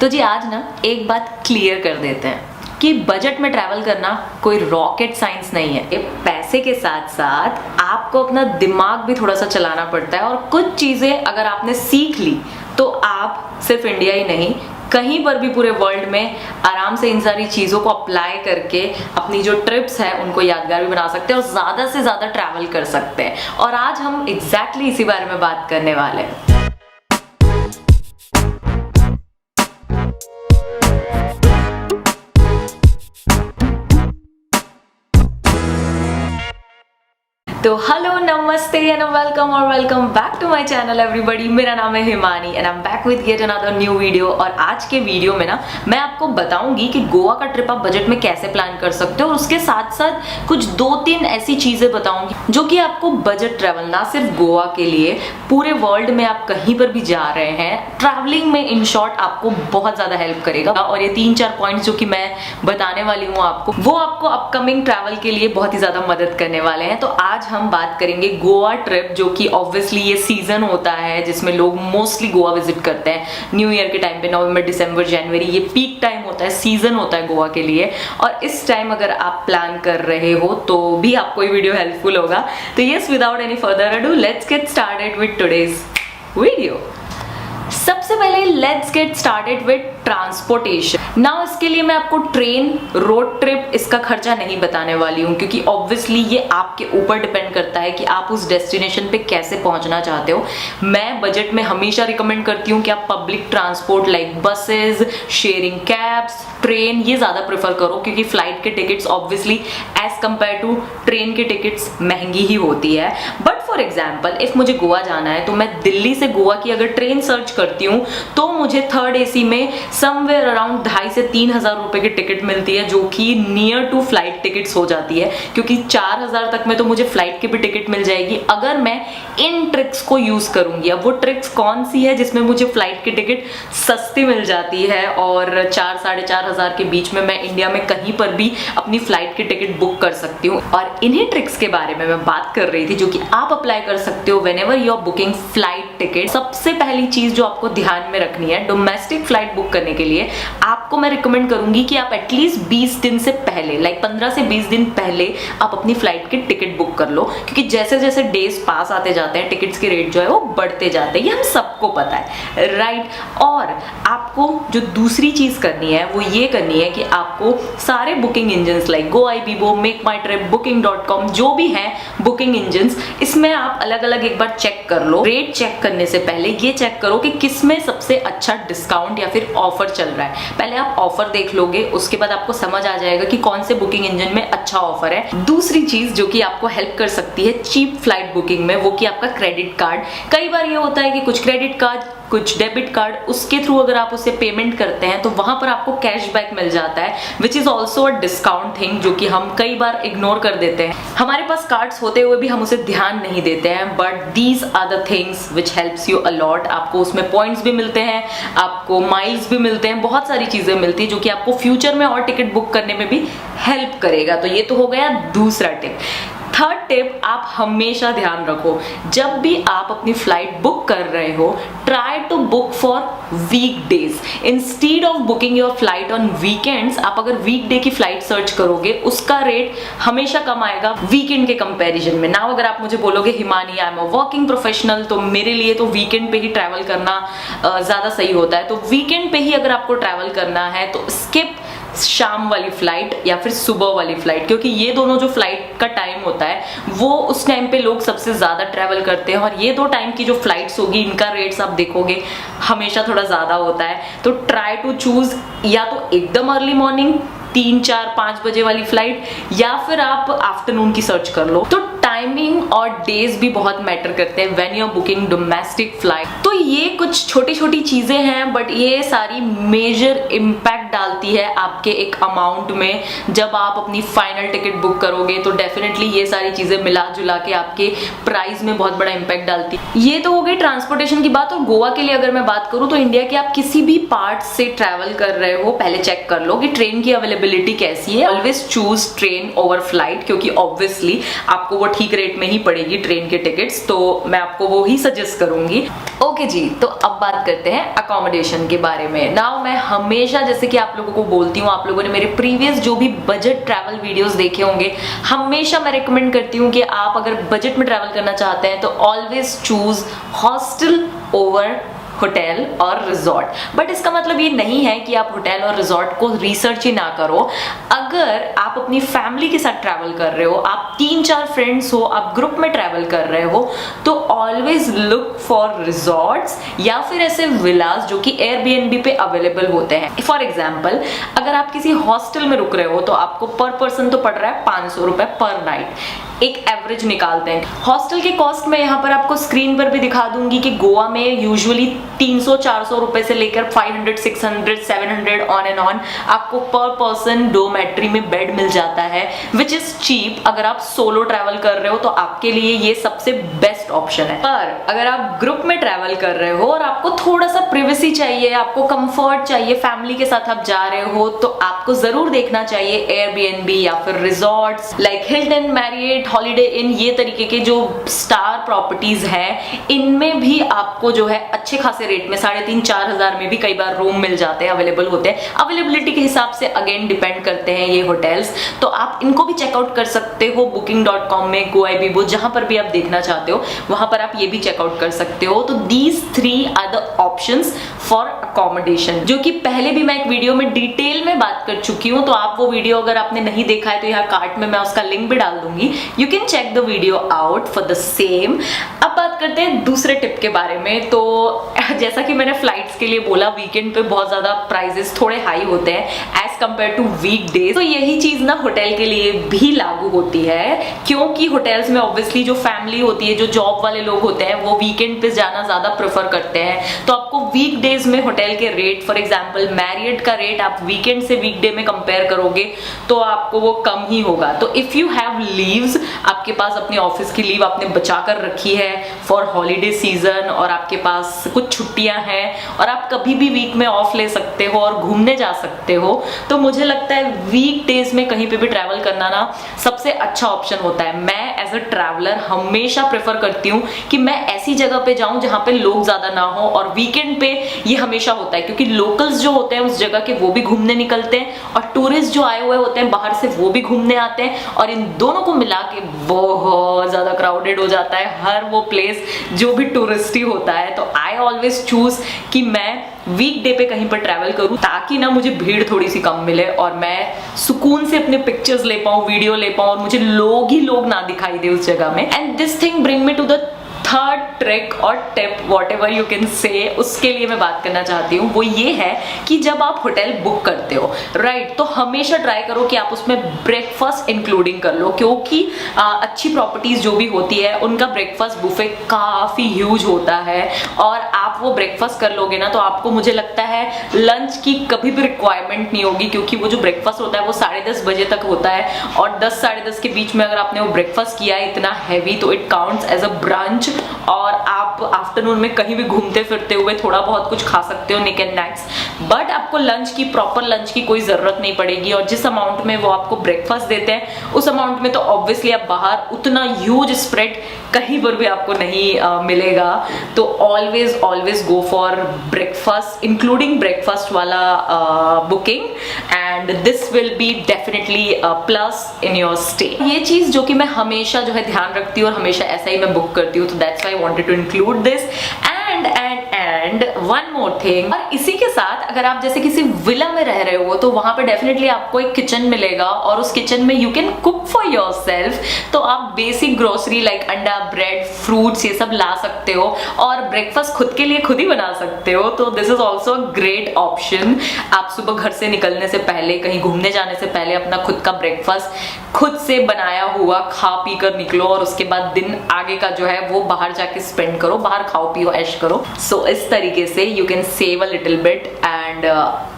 तो जी आज ना एक बात क्लियर कर देते हैं कि बजट में ट्रैवल करना कोई रॉकेट साइंस नहीं है। ये पैसे के साथ साथ आपको अपना दिमाग भी थोड़ा सा चलाना पड़ता है और कुछ चीजें अगर आपने सीख ली तो आप सिर्फ इंडिया ही नहीं कहीं पर भी पूरे वर्ल्ड में आराम से इन सारी चीज़ों को अप्लाई करके अपनी जो ट्रिप्स हैं उनको यादगार भी बना सकते हैं और ज़्यादा से ज़्यादा ट्रैवल कर सकते हैं। और आज हम एग्जैक्टली इसी बारे में बात करने वाले हैं। तो हेलो नमस्ते एंड वेलकम और welcome back to my channel everybody. मेरा नाम है Himani and I am back with yet another new video. और आज के वीडियो में ना मैं आपको बताऊंगी कि गोवा का ट्रिप आप बजट में कैसे प्लान कर सकते हो और उसके साथ साथ कुछ 2-3 ऐसी चीजें बताऊंगी जो कि आपको बजट ट्रैवल ना सिर्फ गोवा के लिए पूरे वर्ल्ड में आप कहीं पर भी जा रहे हैं ट्रैवलिंग में इन शॉर्ट आपको बहुत ज्यादा हेल्प करेगा। और ये 3-4 पॉइंट्स जो कि मैं बताने वाली हूँ आपको वो आपको अपकमिंग ट्रैवल के लिए बहुत ही ज्यादा मदद करने वाले हैं। तो आज हम बात करेंगे गोवा ट्रिप, जो कि ऑब्वियसली ये सीजन होता है जिसमें लोग मोस्टली गोवा विजिट करते हैं न्यू ईयर के टाइम पे। नवंबर, दिसंबर, जनवरी ये पीक टाइम होता है, सीजन होता है गोवा के लिए। और इस टाइम अगर आप प्लान कर रहे हो तो भी आपको ये वीडियो हेल्पफुल होगा। तो yes, without any further ado let's get started with today's video. सबसे पहले let's get started with transportation. Now इसके लिए मैं आपको ट्रेन, रोड ट्रिप इसका खर्चा नहीं बताने वाली हूँ क्योंकि ऑब्वियसली ये आपके ऊपर डिपेंड करता है कि आप उस डेस्टिनेशन पे कैसे पहुंचना चाहते हो। मैं बजट में हमेशा रिकमेंड करती हूँ कि आप public transport like buses, sharing cabs, train ये ज्यादा प्रेफर करो क्योंकि फ्लाइट के tickets obviously as compare to train के टिकट्स महंगी ही होती है। बट फॉर एग्जाम्पल इफ मुझे गोवा जाना है तो मैं दिल्ली से गोवा की अगर ट्रेन सर्च करती हूँ तो मुझे थर्ड एसी में समवेयर अराउंड 2,500 से 3,000 रुपए की टिकट मिलती है, जो कि नियर टू फ्लाइट टिकट्स हो जाती है क्योंकि 4,000 तक में तो मुझे फ्लाइट की भी टिकट मिल जाएगी अगर मैं इन ट्रिक्स को यूज करूंगी। अब वो ट्रिक्स कौन सी है जिसमें मुझे फ्लाइट की टिकट सस्ती मिल जाती है और 4,000-4,500 के बीच में मैं इंडिया में कहीं पर भी अपनी फ्लाइट की टिकट बुक कर सकती हूँ। और इन्हीं ट्रिक्स के बारे में मैं बात कर रही थी जो कि आप अप्लाई कर सकते हो whenever you are booking flight ticket. सबसे पहली चीज जो आपको ध्यान में रखनी है, डोमेस्टिक फ्लाइट बुक करने के लिए आपको मैं रिकमेंड करूंगी कि आप एटलीस्ट 20 दिन से पहले, लाइक 15 से 20 दिन पहले आप अपनी फ्लाइट की टिकट बुक कर लो क्योंकि जैसे जैसे डेज पास आते जाते हैं टिकट्स के रेट जो है वो बढ़ते जाते हैं, ये हम सबको पता है, राइट। और आपको जो दूसरी चीज करनी है वो ये करनी है कि आपको सारे booking engines like GoIbibo, MakeMyTrip, Booking.com जो भी है बुकिंग इंजन्स, इसमें आप अलग अलग एक बार चेक कर लो। रेट चेक करने से पहले ये चेक करो कि किसमें सबसे अच्छा डिस्काउंट या फिर ऑफर चल रहा है। पहले आप ऑफर देख लोगे, उसके बाद आपको समझ आ जाएगा कि कौन से बुकिंग इंजन में अच्छा ऑफर है। दूसरी चीज जो कि आपको हेल्प कर सकती है चीप फ्लाइट बुकिंग में, वो कि आपका क्रेडिट कार्ड। कई बार ये होता है कि कुछ क्रेडिट कार्ड, कुछ डेबिट कार्ड, उसके थ्रू अगर आप उससे पेमेंट करते हैं तो वहां पर आपको कैशबैक मिल जाता है which is also a discount thing, जो कि हम कई बार इग्नोर कर देते हैं। हमारे पास कार्ड्स होते हुए भी हम उसे ध्यान नहीं देते हैं, but these are the things which helps you a lot. आपको उसमें पॉइंट्स भी मिलते हैं, आपको माइल्स भी मिलते हैं, बहुत सारी चीजें मिलती है जो कि आपको फ्यूचर में और टिकट बुक करने में भी हेल्प करेगा। तो ये तो हो गया दूसरा टिप। थर्ड टिप आप हमेशा ध्यान रखो, जब भी आप अपनी फ्लाइट बुक कर रहे हो try to book for weekdays instead of booking your flight on weekends. आप अगर वीकडे की फ्लाइट सर्च करोगे उसका रेट हमेशा कम आएगा वीकेंड के कंपैरिजन में। नाउ अगर आप मुझे बोलोगे Himani I am a working professional, तो मेरे लिए तो वीकेंड पे ही ट्रैवल करना ज्यादा सही होता है। तो वीकेंड पे ही अगर आपको ट्रैवल करना है तो स्किप शाम वाली फ्लाइट या फिर सुबह वाली फ्लाइट, क्योंकि ये दोनों जो फ्लाइट का टाइम होता है वो उस टाइम पे लोग सबसे ज्यादा ट्रैवल करते हैं और ये दो टाइम की जो फ्लाइट्स होगी इनका रेट्स आप देखोगे हमेशा थोड़ा ज्यादा होता है। तो ट्राई टू चूज या तो एकदम अर्ली मॉर्निंग 3-4-5 बजे वाली फ्लाइट या फिर आप आफ्टरनून की सर्च कर लो। तो टाइमिंग और डेज भी बहुत मैटर करते हैं when you are booking domestic flight. तो ये कुछ छोटी छोटी चीजें हैं बट ये सारी मेजर इम्पैक्ट डालती है आपके एक अमाउंट में। जब आप अपनी फाइनल टिकट बुक करोगे तो डेफिनेटली ये सारी चीजें मिला जुला के आपके प्राइस में बहुत बड़ा इम्पैक्ट डालती है। ये तो हो गई ट्रांसपोर्टेशन की बात। और गोवा के लिए अगर मैं बात करूं तो इंडिया के आप किसी भी पार्ट से ट्रैवल कर रहे हो पहले चेक कर लो कि ट्रेन की अवेलेबिलिटी कैसी है। Always choose train over flight क्योंकि ऑब्वियसली आपको वो ठीक ठीक रेट में ही पड़ेगी ट्रेन के टिकट्स, तो मैं आपको वो ही सजेस्ट करूंगी। ओके जी, तो अब बात करते हैं अकोमोडेशन के बारे में। नाउ मैं हमेशा जैसे कि आप लोगों को बोलती हूँ, आप लोगों ने मेरे प्रीवियस जो भी बजट ट्रैवल वीडियोस देखे होंगे, हमेशा मैं रिकमेंड करती हूँ कि आप अगर बजट में ट्रैवल करना चाहते हैं तो always choose hostel over hotel और रिजॉर्ट। बट इसका मतलब ये नहीं है कि आप होटल और रिजॉर्ट को रिसर्च ही ना करो। अगर आप अपनी फैमिली के साथ ट्रैवल कर रहे हो, आप 3-4 फ्रेंड्स हो, आप ग्रुप में ट्रैवल कर रहे हो, तो ऑलवेज लुक फॉर रिजॉर्ट्स या फिर ऐसे विलास जो कि एयरबीएनबी पे अवेलेबल होते हैं। फॉर एग्जाम्पल, अगर आप किसी हॉस्टल में रुक रहे हो तो आपको पर पर्सन तो पड़ रहा है 500 रुपए पर नाइट, एक एवरेज निकालते हैं। हॉस्टल के कॉस्ट में यहाँ पर आपको स्क्रीन पर भी दिखा दूंगी कि गोवा में यूजुअली 300-400 रुपए से लेकर 500-600-700 ऑन एंड ऑन आपको पर पर्सन डोमेट्री में बेड मिल जाता है, विच इज चीप। अगर आप सोलो ट्रैवल कर रहे हो तो आपके लिए ये सबसे बेस्ट ऑप्शन है। पर अगर आप ग्रुप में ट्रैवल कर रहे हो और आपको थोड़ा सा प्रिवेसी चाहिए, आपको कंफर्ट चाहिए, फैमिली के साथ आप जा रहे हो, तो आपको जरूर देखना चाहिए एयरबीएनबी या फिर resorts like Hilton, Marriott, Holiday Inn, ये तरीके के जो स्टार प्रॉपर्टीज हैं, इनमें भी आपको जो है अच्छे खासे रेट में 3,500-4 हजार में भी कई बार रूम मिल जाते हैं, अवेलेबल होते हैं। अवेलेबिलिटी के हिसाब से अगेन डिपेंड करते हैं ये होटल्स, तो आप इनको भी चेकआउट कर सकते हो booking.com में, गोआईबीबो, जहां पर भी आप देखना चाहते हो वहां पर आप ये भी चेकआउट कर सकते हो। तो these 3 are the options for accommodation, जो कि पहले भी मैं एक वीडियो में डिटेल में बात कर चुकी हूँ। तो आप वो वीडियो अगर आपने नहीं देखा है तो यहाँ कार्ट में मैं उसका लिंक भी डाल दूंगी, you can check the video out for the same. अब बात करते हैं दूसरे टिप के बारे में। तो जैसा कि मैंने फ्लाइट्स के लिए बोला, वीकेंड पे बहुत ज्यादा प्राइसेस थोड़े हाई होते हैं एज कंपेयर टू वीकडेज। तो यही चीज ना होटल के लिए भी लागू होती है, क्योंकि होटल्स में ऑब्वियसली जो फैमिली होती है, जो जॉब वाले लोग होते हैं, वो वीकेंड पे जाना ज्यादा प्रेफर करते हैं। तो आपको वीकडेज में होटल के रेट, फॉर एग्जांपल मैरियट का रेट आप वीकेंड से वीकडे में कंपेयर करोगे तो आपको वो कम ही होगा। तो इफ यू हैव लीव्स, आपके पास अपनी ऑफिस की लीव आपने बचा कर रखी है फॉर हॉलीडे सीजन, और आपके पास कुछ छुट्टियां हैं और आप कभी भी वीक में ऑफ ले सकते हो और घूमने जा सकते हो, तो मुझे लगता है वीक डेज में कहीं पे भी ट्रैवल करना ना सबसे अच्छा ऑप्शन होता है। मैं एज अ ट्रैवलर हमेशा प्रेफर करती हूँ कि मैं ऐसी जगह पे जाऊं जहां पे लोग ज्यादा ना हो, और वीकेंड पे ये हमेशा होता है क्योंकि लोकल्स जो होते हैं उस जगह के वो भी घूमने निकलते हैं और टूरिस्ट जो आए हुए होते हैं बाहर से वो भी घूमने आते हैं, और इन दोनों को मिला के बहुत ज्यादा क्राउडेड हो जाता है हर वो प्लेस जो भी टूरिस्टी होता है। तो आई ऑलवेज चूज कि मैं वीकडे पे कहीं पर ट्रैवल करूं ताकि ना मुझे भीड़ थोड़ी सी कम मिले और मैं सुकून से अपने पिक्चर्स ले पाऊं, वीडियो ले पाऊं, और मुझे लोग ही लोग ना दिखाई दे उस जगह में। And this thing bring me to the third trick और tip, whatever you can say, उसके लिए मैं बात करना चाहती हूँ। वो ये है कि जब आप होटल बुक करते हो, राइट, तो हमेशा ट्राई करो कि आप उसमें ब्रेकफास्ट इंक्लूडिंग कर लो, क्योंकि अच्छी प्रॉपर्टीज जो भी होती है उनका ब्रेकफास्ट बुफे काफी ह्यूज होता है, और आप वो ब्रेकफास्ट कर लोगे ना तो आपको, मुझे लगता है, लंच की कभी भी रिक्वायरमेंट नहीं होगी, क्योंकि वो जो ब्रेकफास्ट होता है वो 10:30 बजे तक होता है, और 10-10:30 के बीच में अगर आपने वो ब्रेकफास्ट किया है इतना हैवी, तो it counts as a brunch, और आप आफ्टरनून में कहीं भी घूमते फिरते हुए थोड़ा बहुत कुछ खा सकते हो, निक एंड नैक्स। बट आपको लंच की, प्रॉपर लंच की कोई जरूरत नहीं पड़ेगी, और जिस अमाउंट में वो आपको ब्रेकफास्ट देते हैं उस अमाउंट में तो ऑब्वियसली आप बाहर उतना ह्यूज स्प्रेड कहीं पर भी आपको नहीं मिलेगा। तो always go for breakfast, including breakfast वाला booking, and this will be definitely plus in your stay. ये चीज जो कि मैं हमेशा जो है ध्यान रखती हूँ और हमेशा ऐसा ही मैं बुक करती हूँ, तो that's why I wanted to include this. And one more thing, और इसी के साथ अगर आप जैसे किसी विला में रह रहे हो तो वहां पे डेफिनेटली आपको एक किचन मिलेगा, और उस किचन में you can cook for yourself. तो आप बेसिक ग्रोसरी लाइक अंडा, ब्रेड, फ्रूट्स, ये सब ला सकते हो, और ब्रेकफास्ट खुद के लिए खुद ही बना सकते हो। तो this is also a great option. आप सुबह घर से निकलने से पहले, कहीं घूमने जाने से पहले अपना खुद का ब्रेकफास्ट खुद से बनाया हुआ खा पी कर निकलो, और उसके बाद दिन आगे का जो है वो बाहर जाके स्पेंड करो, बाहर खाओ पियो ऐश करो। सो इस तरीके से you can save a little bit, and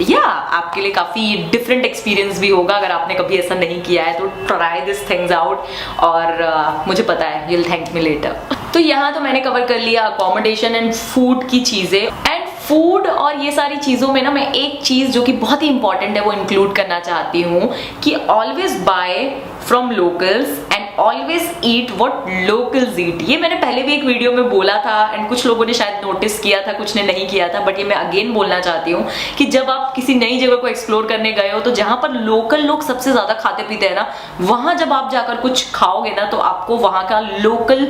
या आपके लिए काफी डिफरेंट एक्सपीरियंस भी होगा अगर आपने कभी ऐसा नहीं किया है। तो ट्राई दिस थिंग्स आउट, और मुझे पता है you will thank me later. तो यहाँ तो मैंने कवर कर लिया अकोमोडेशन एंड फूड की चीजें, एंड फूड और ये सारी चीजों में ना मैं एक चीज जो कि बहुत ही इंपॉर्टेंट है वो इंक्लूड करना चाहती हूँ कि always buy from locals and always eat what locals eat. ये मैंने पहले भी एक वीडियो में बोला था एंड कुछ लोगों ने शायद नोटिस किया था, कुछ ने नहीं किया था, बट ये मैं अगेन बोलना चाहती हूँ कि जब आप किसी नई जगह को एक्सप्लोर करने गए हो तो जहां पर लोकल लोग सबसे ज्यादा खाते पीते हैं ना, वहां जब आप जाकर कुछ खाओगे ना तो आपको वहां का लोकल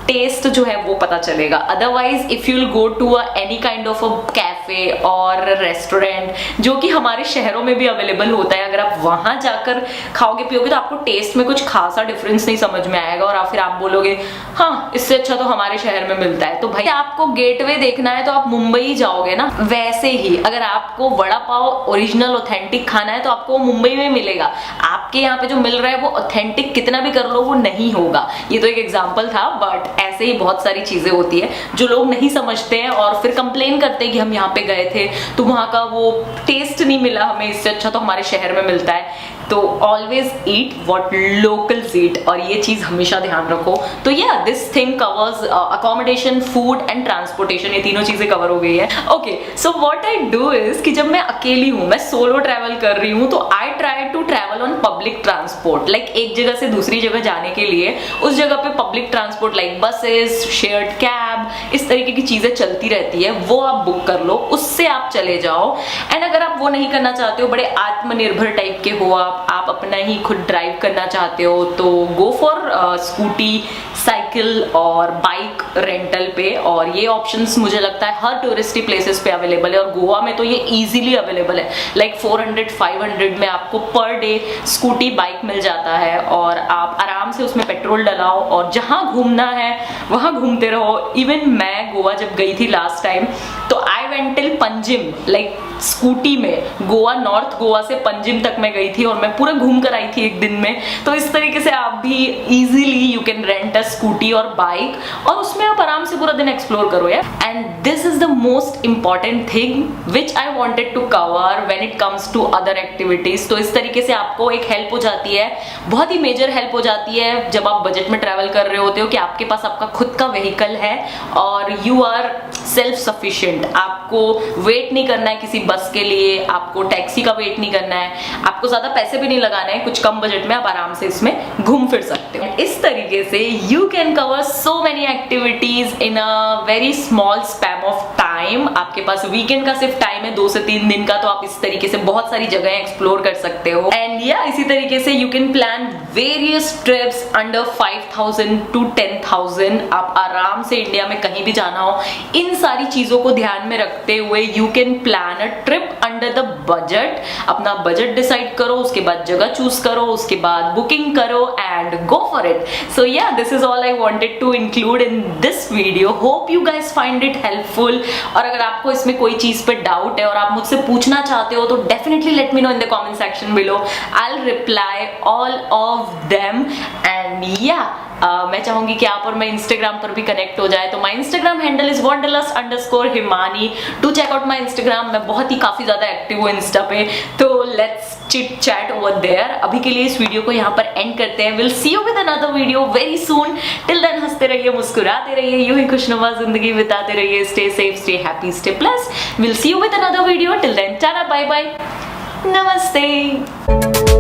टेस्ट जो है वो पता चलेगा। Otherwise if you will go to any kind of a cafe और रेस्टोरेंट जो कि हमारे शहरों में भी अवेलेबल होता है, अगर आप वहां जाकर खाओगे पियोगे तो आपको टेस्ट में कुछ खासा डिफरेंस नहीं समझ में आएगा और फिर आप बोलोगे हाँ इससे अच्छा तो हमारे शहर में मिलता है। तो भाई आपको गेटवे देखना है तो आप मुंबई जाओगे ना, वैसे ही अगर आपको वड़ा पाव ओरिजिनल ऑथेंटिक खाना है तो आपको मुंबई में मिलेगा। आपके यहाँ पे जो मिल रहा है वो ऑथेंटिक कितना भी कर लो वो नहीं होगा। ये तो एक एग्जाम्पल था, बट ऐसे ही बहुत सारी चीजें होती है जो लोग नहीं समझते हैं और फिर कंप्लेन करते हैं कि हम यहाँ पे गए थे तो वहां का वो टेस्ट नहीं मिला हमें, इससे अच्छा तो हमारे शहर में मिलता है। तो ऑलवेज ईट व्हाट लोकल्स ईट, और ये चीज हमेशा ध्यान रखो। तो या this thing covers accommodation, food and transportation, ये तीनों चीजें कवर हो गई है। Okay, so what I do is कि जब मैं अकेली हूँ, मैं सोलो ट्रैवल कर रही हूँ, तो I try to travel on public transport. Like एक जगह से दूसरी जगह जाने के लिए उस जगह पे public transport like buses, shared cab, इस तरीके की चीजें चलती रहती है, वो आप बुक कर लो, उससे आप चले जाओ। एंड अगर आप वो नहीं करना चाहते हो, बड़े आत्मनिर्भर टाइप के हो आप अपना ही खुद ड्राइव करना चाहते हो, तो गो फॉर स्कूटी, साइकिल और बाइक रेंटल पे। और ये ऑप्शंस मुझे लगता है हर टूरिस्टी प्लेसेस पे अवेलेबल है और गोवा में तो ये इजीली अवेलेबल है। लाइक 400-500 में आपको पर डे स्कूटी बाइक मिल जाता है और आप आराम से उसमें पेट्रोल डलाओ और जहां घूमना है वहां घूमते रहो। इवन मैं गोवा जब गई थी लास्ट टाइम तो I went till Panjim, like scooty में गोवा, नॉर्थ गोवा से पंजिम तक मैं गई थी और मैं पूरा घूम कर आई थी एक दिन में। तो इस तरीके से आप भी easily you can rent a scooty और बाइक और उसमें आप आराम से पूरा दिन एक्सप्लोर करो यार। And this is the most important thing which I wanted to cover when it comes to other activities. तो इस तरीके से आपको एक हेल्प हो जाती है, बहुत ही मेजर हेल्प हो जाती है जब आप बजट में ट्रैवल कर रहे होते हो कि आपके पास आपका खुद का व्हीकल है और यू आर सेल्फ सफिशिएंट। आपको वेट नहीं करना है किसी बस के लिए, आपको टैक्सी का वेट नहीं करना है, आपको ज्यादा पैसे भी नहीं लगाना है, कुछ कम बजट में आप आराम से इसमें घूम फिर सकते हो। इस तरीके से you can cover so many activities in a very small span of time. आपके पास वीकेंड का सिर्फ टाइम है 2 से 3 दिन का, तो आप इस तरीके से बहुत सारी जगह एक्सप्लोर कर सकते हो। एंड या इसी तरीके से you can plan various trips under 5000 to 10,000। आप आराम से इंडिया में कहीं भी जाना हो, इन सारी चीजों को ध्यान में रखते हुए you can plan a trip under the budget. अपना बजट डिसाइड करो, उसके बाद जगह चूज करो, उसके बाद बुकिंग करो and go for it. So yeah this is all I wanted to include in this video. Hope you guys find it helpful. और अगर आपको इसमें कोई चीज पे डाउट है और आप मुझसे पूछना चाहते हो तो definitely let me know in the comment section below. I will reply all of them. And या मैं चाहूंगी कि आप और मैं इंस्टाग्राम पर भी कनेक्ट हो जाए, तो my Instagram handle is wanderlust_himani। To check out my Instagram. मैं बहुत ही काफी ज्यादा एक्टिव हूँ इंस्टा पे, तो let's chit chat over there. अभी के लिए इस वीडियो को यहाँ पर एंड करते हैं। Will see you with another video very soon. Till then हंसते रहिए, मुस्कुराते रहिए, यूं ही खुशनुमा जिंदगी बिताते रहिए। Stay safe, stay happy, stay plus. Will see you with another video. Till then tata, bye bye, नमस्ते।